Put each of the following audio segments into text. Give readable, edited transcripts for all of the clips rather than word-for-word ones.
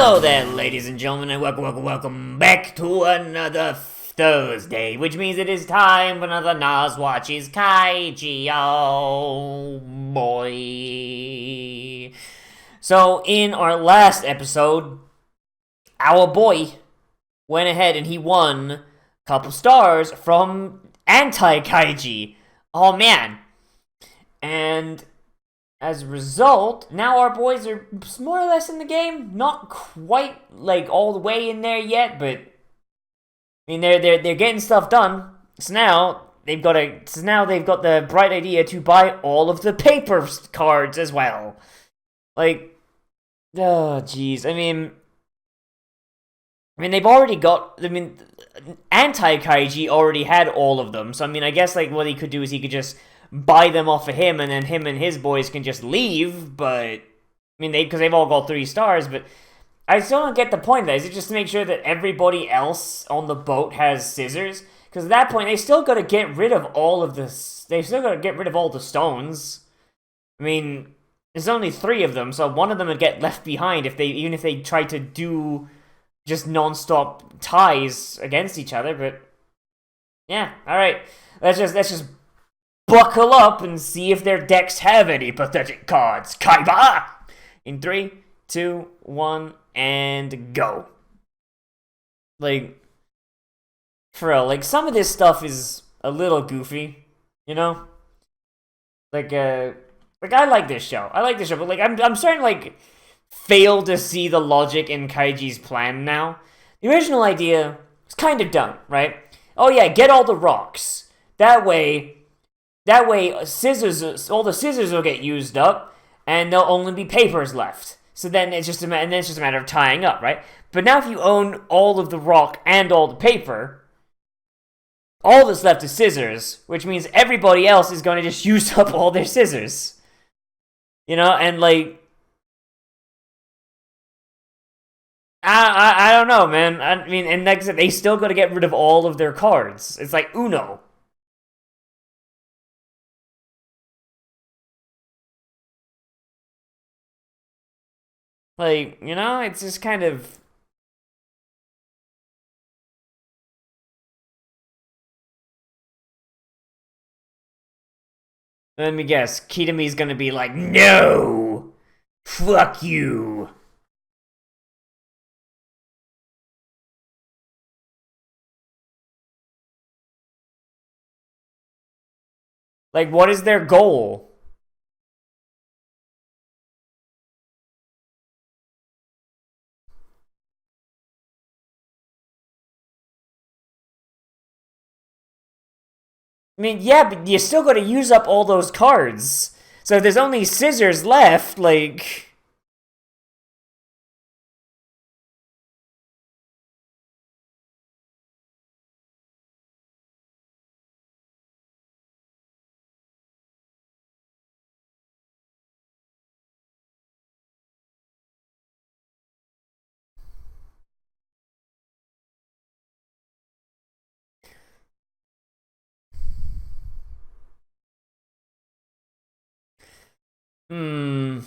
Hello there, ladies and gentlemen, and welcome back to another Thursday, which means it is time for another Nozz Watches Kaiji, oh boy. So, in our last episode, our boy went ahead and he won a couple stars from Anti-Kaiji. Oh man. And as a result, now our boys are more or less in the game. Not quite like all the way in there yet, but I mean they're getting stuff done. So now they've got the bright idea to buy all of the paper cards as well. Like, oh jeez. I mean they've already got. Anti-Kaiji already had all of them. So I mean, I guess like what he could do is he could just buy them off of him, and then him and his boys can just leave. But I mean, because they've all got 3 stars. But I still don't get the point of that. Is it just to make sure that everybody else on the boat has scissors? Because at that point, they still got to get rid of all of this. They still got to get rid of all the stones. I mean, there's only 3 of them, so one of them would get left behind even if they tried to do just non-stop ties against each other. But yeah, all right, let's just buckle up and see if their decks have any pathetic cards. Kaiba! In 3, 2, 1, and go. Like, for real, like, some of this stuff is a little goofy, you know? Like, I like this show. But, like, I'm starting to, like, fail to see the logic in Kaiji's plan now. The original idea was kind of dumb, right? Oh yeah, get all the rocks. That way, scissors, all the scissors will get used up, and there'll only be papers left. So then it's just a matter of tying up, right? But now if you own all of the rock and all the paper, all that's left is scissors, which means everybody else is going to just use up all their scissors. You know, and like, I don't know, man. I mean, and like I said, they still got to get rid of all of their cards. It's like Uno. Like, you know, it's just kind of... Let me guess, Kitami's gonna be like, no! Fuck you! Like, what is their goal? I mean, yeah, but you still gotta use up all those cards. So if there's only scissors left, like... Hmm...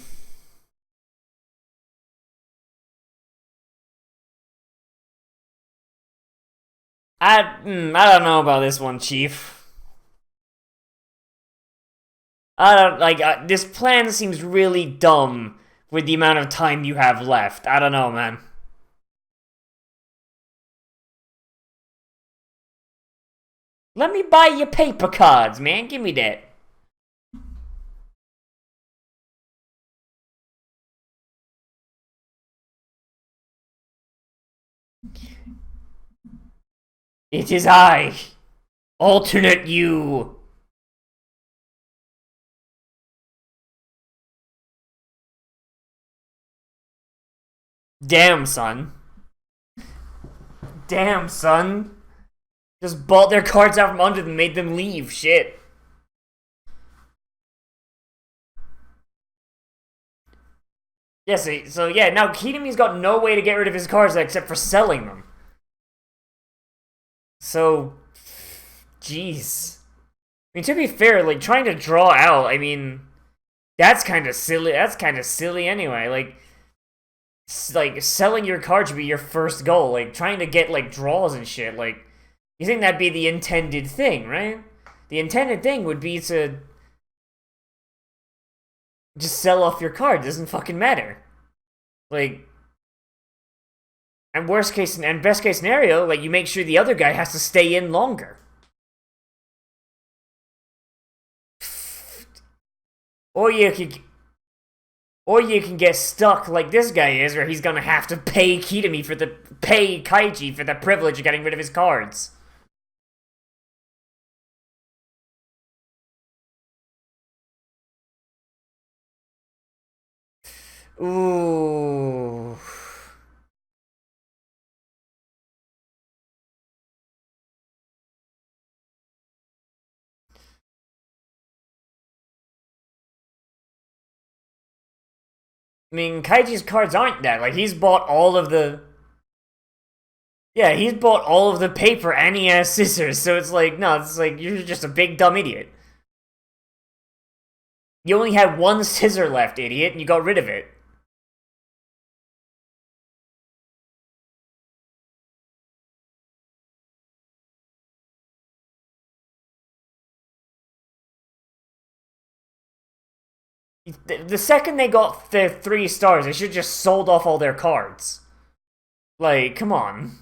I don't know about this one, Chief. I don't, like, this plan seems really dumb with the amount of time you have left. I don't know, man. Let me buy you paper cards, man. Give me that. It is I, alternate you. Damn, son. Damn, son. Just bought their cards out from under them and made them leave. Shit. Yeah, so yeah, now Kitami's got no way to get rid of his cards except for selling them. So, jeez. I mean, to be fair, like, trying to draw out, I mean, that's kind of silly. That's kind of silly anyway. Like, like selling your card should be your first goal. Like trying to get like draws and shit. Like you think that'd be the intended thing, right? The intended thing would be to just sell off your card. It doesn't fucking matter. Like, and worst case and best case scenario, like you make sure the other guy has to stay in longer. Or you can get stuck like this guy is, where he's gonna have to pay Kaiji for the privilege of getting rid of his cards. Ooh. I mean, Kaiji's cards aren't that. Like, he's bought all of the... Yeah, he's bought all of the paper and he has scissors, so it's like, no, it's like, you're just a big dumb idiot. You only had one scissor left, idiot, and you got rid of it. The second they got their 3 stars, they should just sold off all their cards. Like, come on.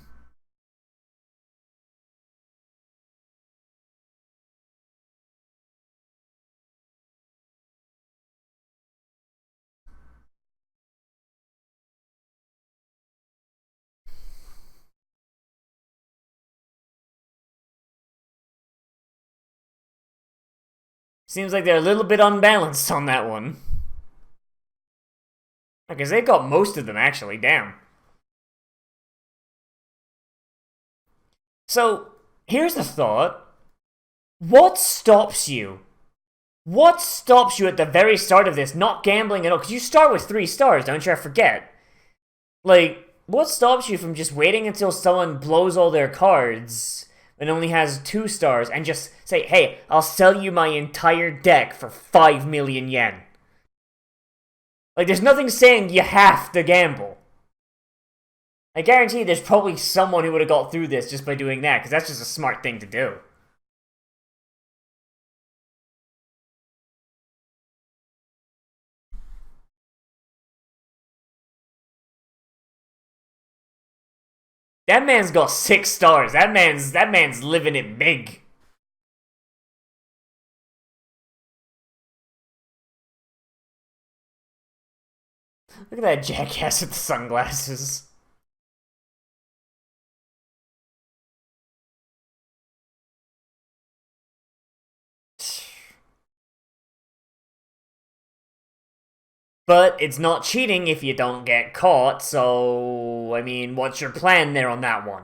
Seems like they're a little bit unbalanced on that one. Because they got most of them, actually, damn. So, here's the thought. What stops you? What stops you at the very start of this not gambling at all? Because you start with 3 stars, don't you? I forget. Like, what stops you from just waiting until someone blows all their cards and only has 2 stars and just say, hey, I'll sell you my entire deck for 5 million yen? Like, there's nothing saying you have to gamble. I guarantee there's probably someone who would have got through this just by doing that, because that's just a smart thing to do. That man's got 6 stars. That man's living it big. Look at that jackass with the sunglasses. But it's not cheating if you don't get caught, so... I mean, what's your plan there on that one?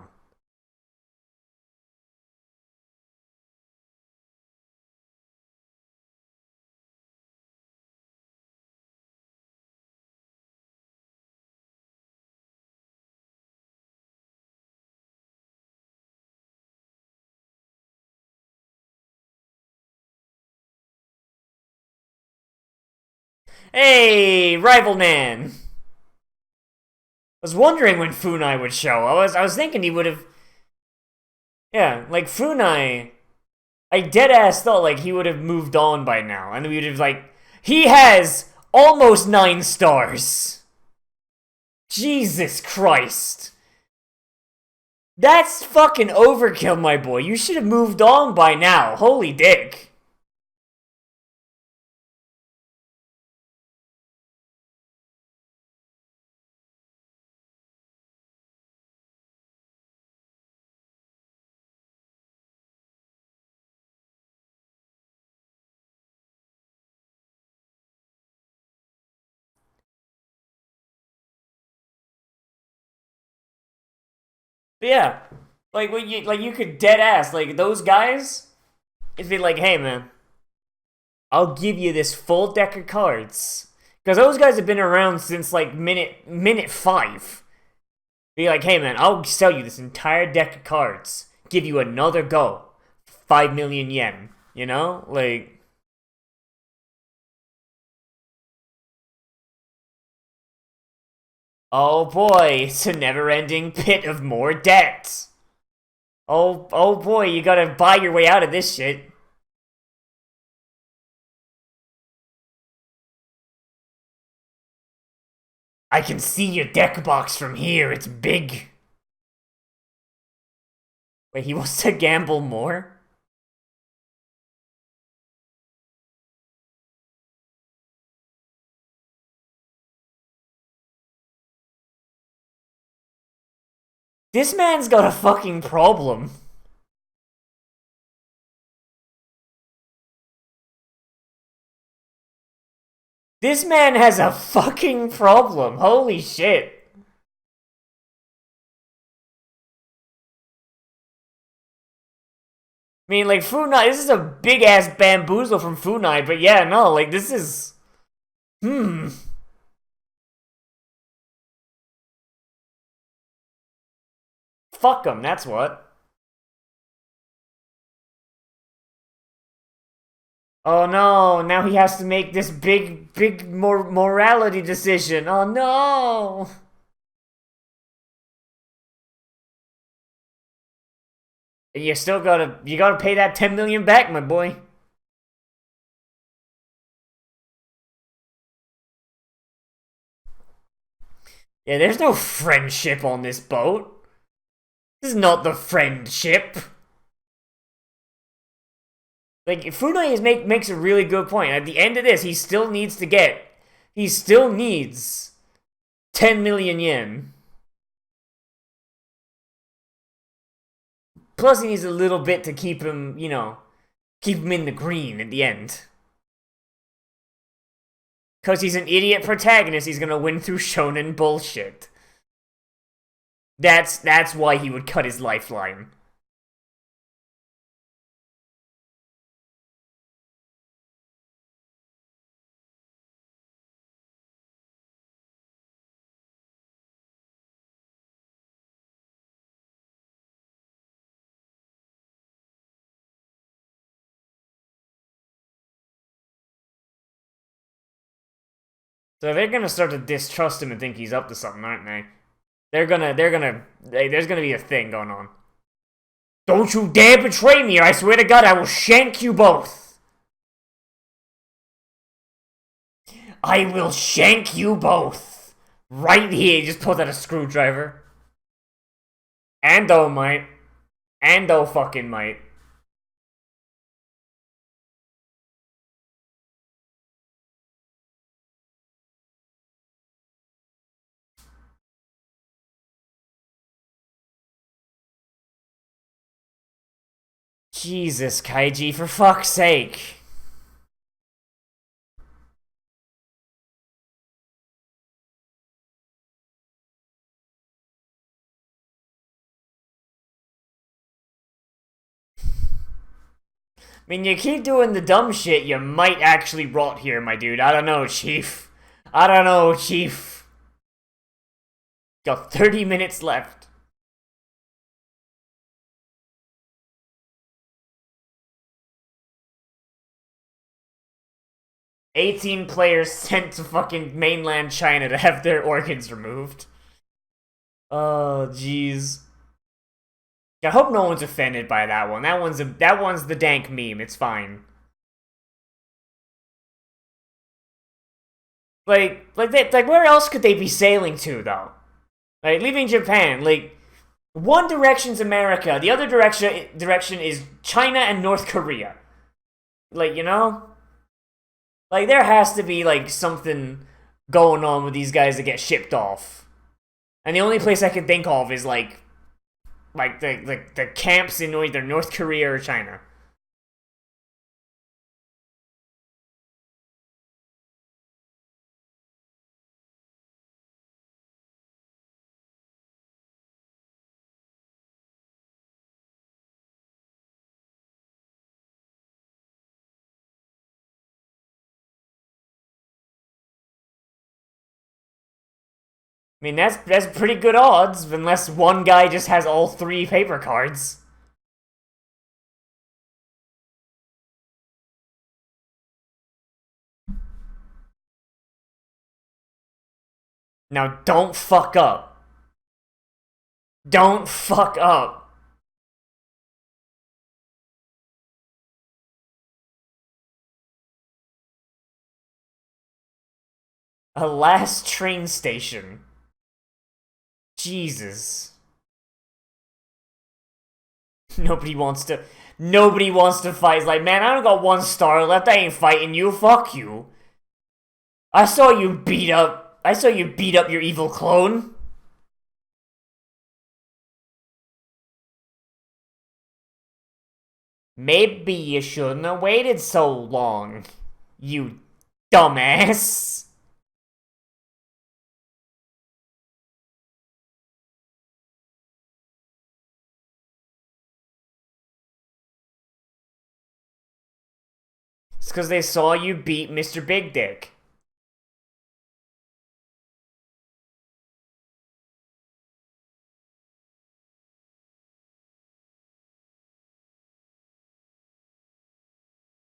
Hey, Rival Man! I was wondering when Funai would show. I was thinking he would have... Yeah, like, Funai... I deadass thought, like, he would have moved on by now. And we would have, like... He has almost 9 stars! Jesus Christ! That's fucking overkill, my boy. You should have moved on by now. Holy dick. But yeah, like when you could dead ass like those guys. It'd be like, hey man, I'll give you this full deck of cards because those guys have been around since like minute 5. Be like, hey man, I'll sell you this entire deck of cards. Give you another go, 5 million yen. You know, like. Oh boy, it's a never-ending pit of more debt. Oh boy, you gotta buy your way out of this shit. I can see your deck box from here, it's big. Wait, he wants to gamble more? This man's got a fucking problem. This man has a fucking problem. Holy shit. I mean, like, Funai, this is a big ass bamboozle from Funai, but yeah, no, like, this is. Hmm. Fuck him, that's what. Oh no, now he has to make this big morality decision. Oh no! You gotta pay that 10 million back, my boy. Yeah, there's no friendship on this boat. This is not the friendship. Like, Funai makes a really good point. At the end of this, he still needs 10 million yen. Plus, he needs a little bit to keep him, keep him in the green at the end. Because he's an idiot protagonist, he's gonna win through shonen bullshit. That's why he would cut his lifeline. So they're gonna start to distrust him and think he's up to something, aren't they? There's gonna be a thing going on. Don't you dare betray me, or I swear to God I will shank you both! I will shank you both! Right here, he just pulls out a screwdriver. Ando might. Ando fucking might. Jesus, Kaiji, for fuck's sake. I mean, you keep doing the dumb shit, you might actually rot here, my dude. I don't know, Chief. I don't know, Chief. Got 30 minutes left. "18 players sent to fucking mainland China to have their organs removed." Oh, jeez. I hope no one's offended by that one. That one's the dank meme. It's fine. Like where else could they be sailing to though? Like leaving Japan. Like one direction's America, the other direction is China and North Korea. Like like there has to be like something going on with these guys that get shipped off. And the only place I can think of is like the camps in either North Korea or China. I mean that's pretty good odds, unless one guy just has all three paper cards. Now don't fuck up. Don't fuck up. A last train station. Jesus. Nobody wants to. Nobody wants to fight. It's like, man, I don't got 1 star left. I ain't fighting you. Fuck you. I saw you beat up. I saw you beat up your evil clone. Maybe you shouldn't have waited so long. You dumbass. It's because they saw you beat Mr. Big Dick.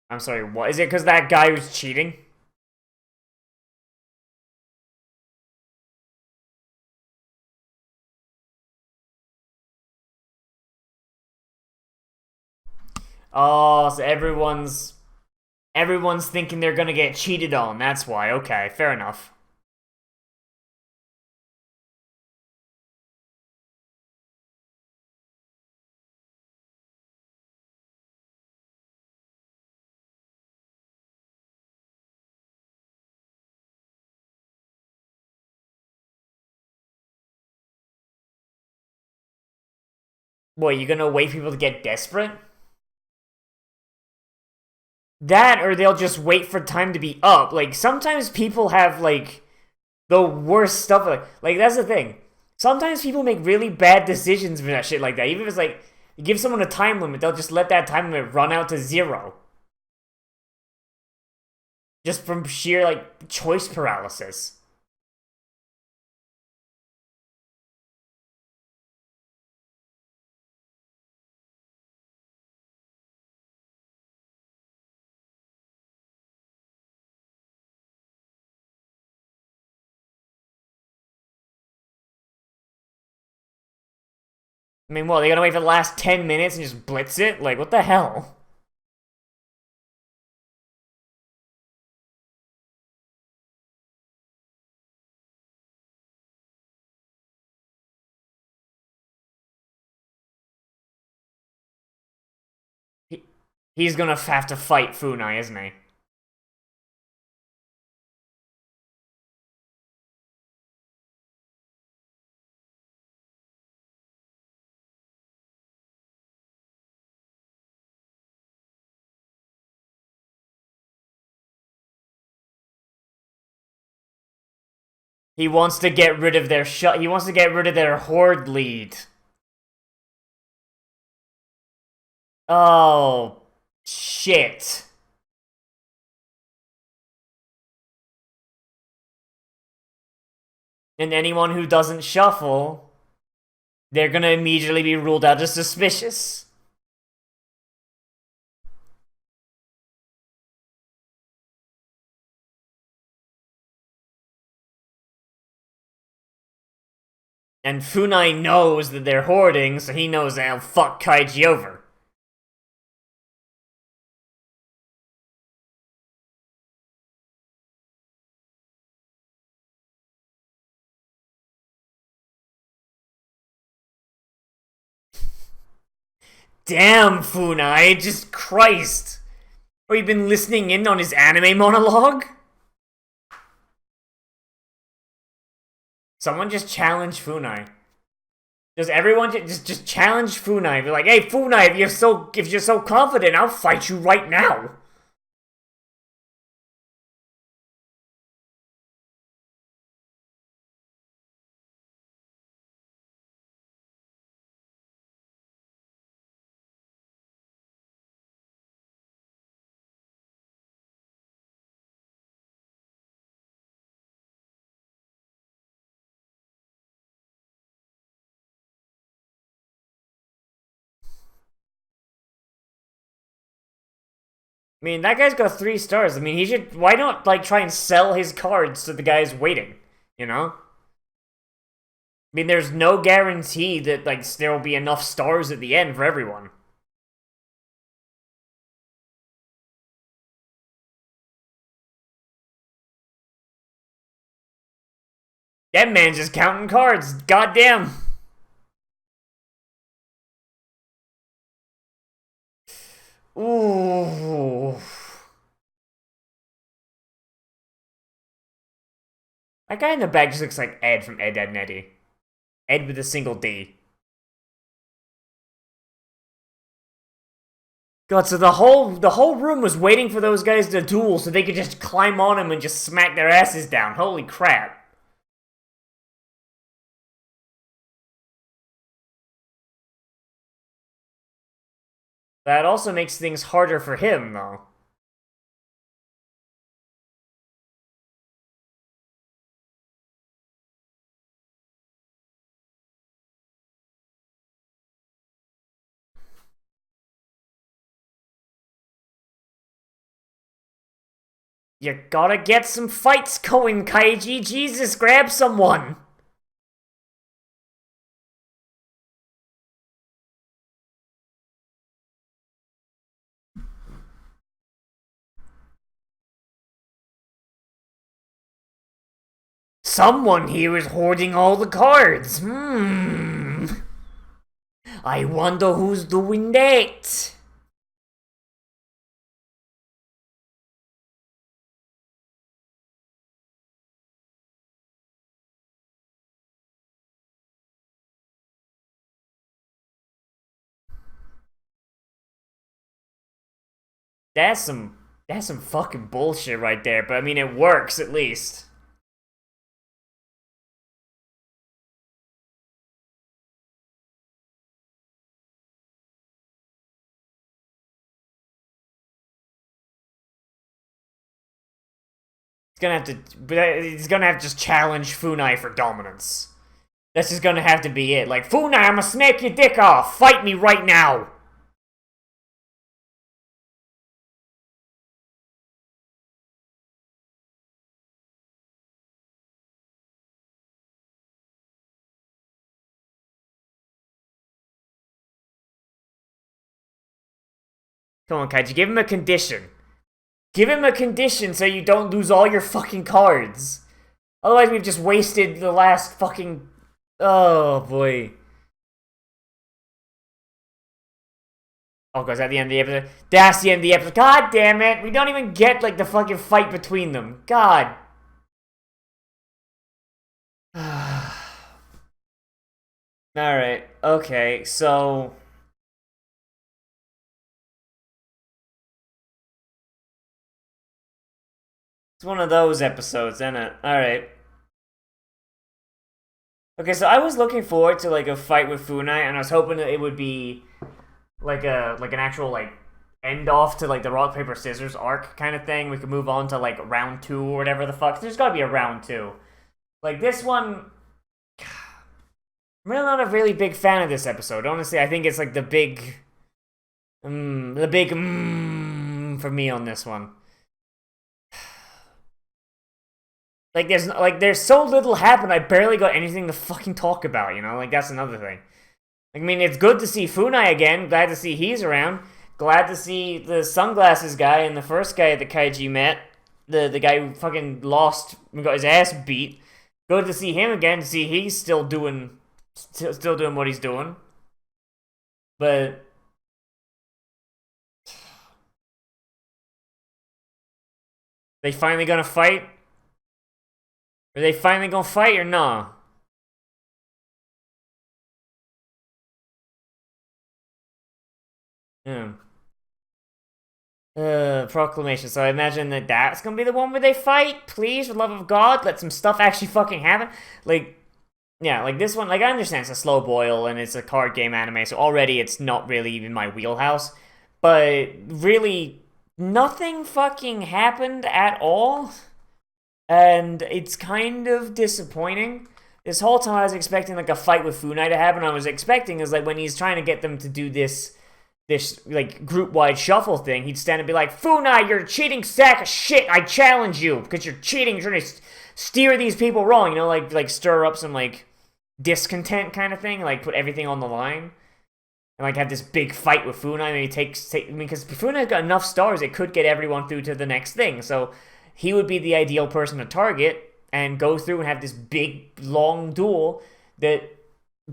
I'm sorry, what? Is it because that guy was cheating? Oh, so everyone's thinking they're gonna get cheated on. That's why. Okay, fair enough. What, you gonna wait for people to get desperate? That, or they'll just wait for time to be up. Like, sometimes people have, like, the worst stuff. Like that's the thing. Sometimes people make really bad decisions for that shit like that. Even if it's like, you give someone a time limit, they'll just let that time limit run out to 0. Just from sheer, like, choice paralysis. I mean, what, they gotta wait for the last 10 minutes and just blitz it? Like, what the hell? He's gonna have to fight Funai, isn't he? He wants to get rid of their he wants to get rid of their horde lead. Oh, shit. And anyone who doesn't shuffle, they're gonna immediately be ruled out as suspicious. And Funai knows that they're hoarding, so he knows they'll fuck Kaiji over. Damn, Funai, just Christ. Or you been listening in on his anime monologue? Someone just challenge Funai. Does everyone just challenge Funai? Be like, hey, Funai, if you're so confident, I'll fight you right now. I mean, that guy's got 3 stars. I mean, he should. Why not, like, try and sell his cards to the guys waiting? You know? I mean, there's no guarantee that, like, there will be enough stars at the end for everyone. That man's just counting cards. Goddamn. Ooh. That guy in the back just looks like Ed from Ed, Edd n Eddy. Ed with a single D. God, so the whole room was waiting for those guys to duel so they could just climb on him and just smack their asses down. Holy crap. That also makes things harder for him, though. You gotta get some fights going, Kaiji. Jesus, grab someone. Someone here is hoarding all the cards. I wonder who's doing that. That's some fucking bullshit right there, but I mean it works at least. He's gonna have to just challenge Funai for dominance. That's just gonna have to be it. Like, Funai, I'm gonna smack your dick off. Fight me right now. Come on, Kaiji, give him a condition. Give him a condition so you don't lose all your fucking cards. Otherwise, we've just wasted the last fucking... Oh, boy. Oh, God, is that the end of the episode? That's the end of the episode. God damn it. We don't even get, like, the fucking fight between them. God. Alright. Okay, so... It's one of those episodes, isn't it? Alright. Okay, so I was looking forward to, like, a fight with Funai, and I was hoping that it would be like an actual, like, end off to, like, the rock paper scissors arc kind of thing. We could move on to, like, round 2 or whatever the fuck. There's gotta be a round 2. Like, this one, I'm really not a really big fan of this episode. Honestly, I think it's like the big for me on this one. Like, there's so little happened, I barely got anything to fucking talk about, you know? Like, that's another thing. I mean, it's good to see Funai again. Glad to see he's around. Glad to see the sunglasses guy and the first guy that Kaiji met. The guy who fucking lost and got his ass beat. Good to see him again, to see he's still doing what he's doing. But... They finally gonna fight? Are they finally gonna fight or nah? Hmm. Proclamation. So I imagine that that's gonna be the one where they fight? Please, for the love of God, let some stuff actually fucking happen. Like, yeah, like this one, like I understand it's a slow boil and it's a card game anime, so already it's not really even my wheelhouse. But really, nothing fucking happened at all. And it's kind of disappointing. This whole time I was expecting like a fight with Funai to happen. I was expecting is like when he's trying to get them to do this like group-wide shuffle thing, he'd stand and be like, Funai, you're a cheating sack of shit. I challenge you because you're cheating. You're trying to steer these people wrong. You know, like stir up some like discontent kind of thing, like put everything on the line. And like have this big fight with Funai. Maybe because Funai's got enough stars, it could get everyone through to the next thing. So he would be the ideal person to target and go through and have this big long duel that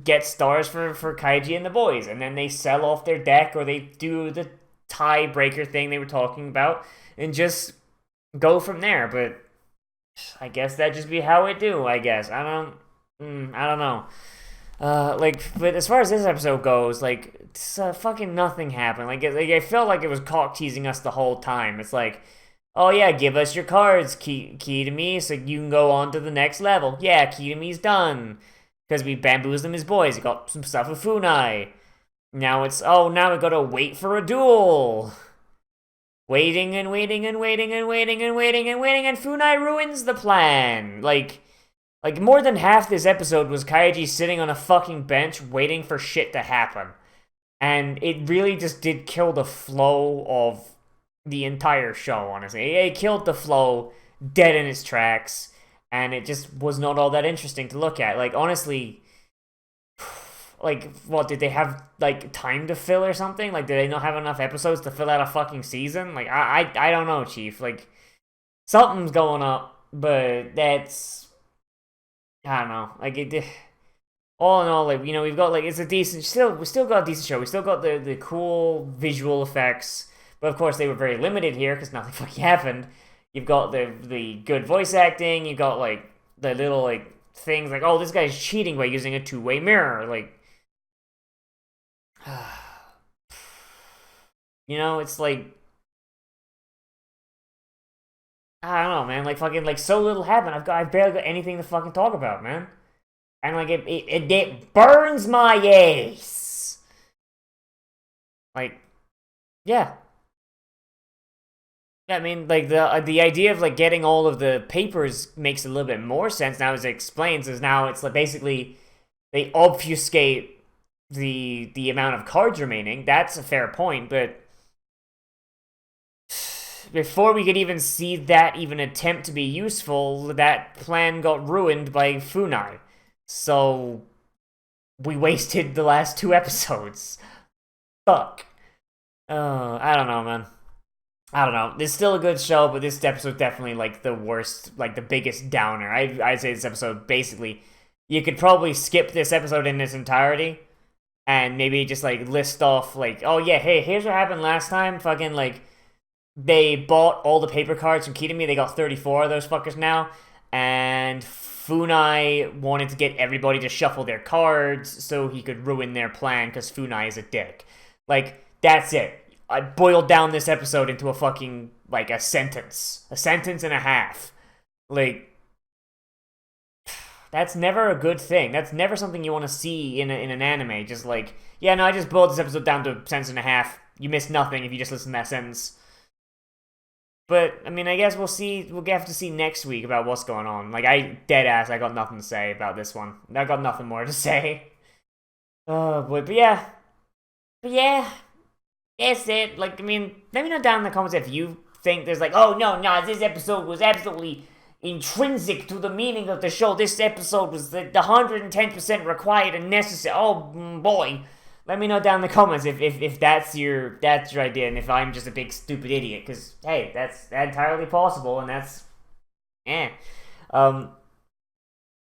gets stars for Kaiji and the boys, and then they sell off their deck or they do the tiebreaker thing they were talking about and just go from there. But I guess that'd just be how it do. I guess I don't know. But as far as this episode goes, like, fucking nothing happened. Like, I felt like it was cock teasing us the whole time. It's like, oh yeah, give us your cards, key to me, so you can go on to the next level. Yeah, key to me's done. Because we bamboozled him as boys. He got some stuff with Funai. Now now we gotta wait for a duel. Waiting and waiting and waiting and waiting and waiting and waiting, and Funai ruins the plan. Like more than half this episode was Kaiji sitting on a fucking bench waiting for shit to happen. And it really just did kill the flow of the entire show, honestly. It killed the flow dead in its tracks, and it just was not all that interesting to look at. Like, honestly, like, what, did they have, like, time to fill or something? Like, did they not have enough episodes to fill out a fucking season? Like, I don't know, Chief. Like, something's going up, but that's, I don't know. Like, all in all, like, we've got, like, it's a decent, we still got a decent show. We still got the cool visual effects, but of course they were very limited here because nothing fucking happened. You've got the good voice acting. You've got, like, the little, like, things like, oh, this guy's cheating by using a two-way mirror. Like, it's like, I don't know, man. Like, fucking, like, so little happened. I've barely got anything to fucking talk about, man. And, like, it burns my ass. Like, yeah. Yeah, I mean, like, the idea of, like, getting all of the papers makes a little bit more sense now, as it explains, is now it's, like, basically, they obfuscate the amount of cards remaining. That's a fair point, but before we could even see that even attempt to be useful, that plan got ruined by Funai. So, we wasted the last 2 episodes. Fuck. I don't know, man. I don't know. It's still a good show, but this episode definitely, like, the worst, like, the biggest downer. I'd say this episode, basically, you could probably skip this episode in its entirety, and maybe just, like, list off, like, oh yeah, hey, here's what happened last time. Fucking, like, they bought all the paper cards from Kitami. They got 34 of those fuckers now, and Funai wanted to get everybody to shuffle their cards so he could ruin their plan because Funai is a dick. Like, that's it. I boiled down this episode into a fucking, like, a sentence and a half. Like, that's never a good thing. That's never something you want to see in an anime. Just like, yeah, no, I just boiled this episode down to a sentence and a half. You missed nothing if you just listen to that sentence. But, I mean, I guess we'll have to see next week about what's going on. Like, I got nothing to say about this one. I got nothing more to say. Oh, boy, but yeah, that's it. Like, I mean, let me know down in the comments if you think there's like, oh, no, this episode was absolutely intrinsic to the meaning of the show. This episode was the 110% required and necessary. Oh, boy. Let me know down in the comments if that's your idea, and if I'm just a big stupid idiot, because, hey, that's entirely possible, and that's, and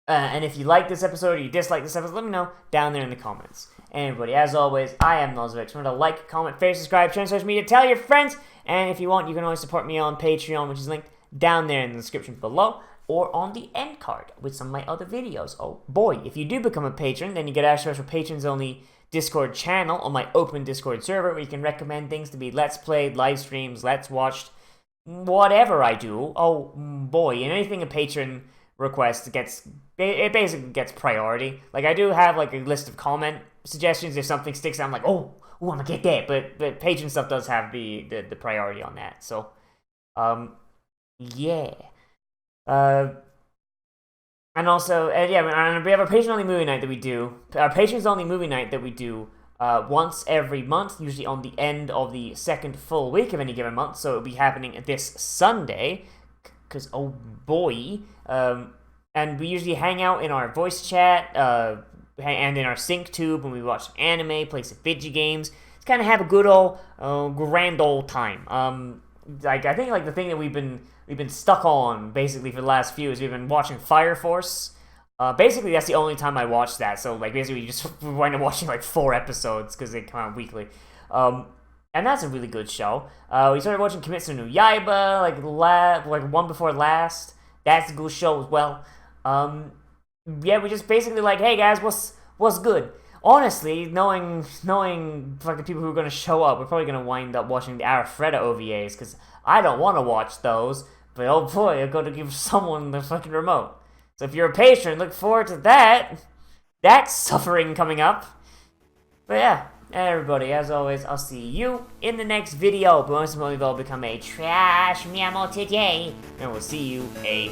if you like this episode or you dislike this episode, let me know down there in the comments. And everybody, as always, I am Nozz. Remember to like, comment, favorite, subscribe, share on social media, tell your friends, and if you want, you can always support me on Patreon, which is linked down there in the description below, or on the end card with some of my other videos. Oh boy, if you do become a patron, then you get access to patrons only Discord channel on my open Discord server, where you can recommend things to be Let's Played, live streams, Let's Watched, whatever I do. Oh boy, and anything a patron requests it basically gets priority. Like, I do have, like, a list of comment suggestions. If something sticks out, I'm like, oh, I'm gonna get that. But patron stuff does have the priority on that. So, yeah. And also, and we have a patron-only movie night that we do. Our patrons-only movie night that we do once every month, usually on the end of the second full week of any given month. So it'll be happening this Sunday, because, oh boy, and we usually hang out in our voice chat, and in our sync tube when we watch some anime, play some video games. Just kind of have a good old, grand old time. Like I think like the thing that we've been stuck on basically for the last few is we've been watching Fire Force. Basically that's the only time I watched that. So like basically we just wind up watching like 4 episodes because they come out weekly. And that's a really good show. We started watching Kimetsu no Yaiba like one before last. That's a good show as well. Yeah, we just basically like, hey guys, what's good? Honestly, knowing like the people who are gonna show up, we're probably gonna wind up watching the Arifreda OVAs because I don't want to watch those. But oh boy, I'm gonna give someone the fucking remote. So if you're a patron, look forward to that. That's suffering coming up. But yeah, everybody, as always, I'll see you in the next video. But most importantly, will become a trash meow today, and we'll see you a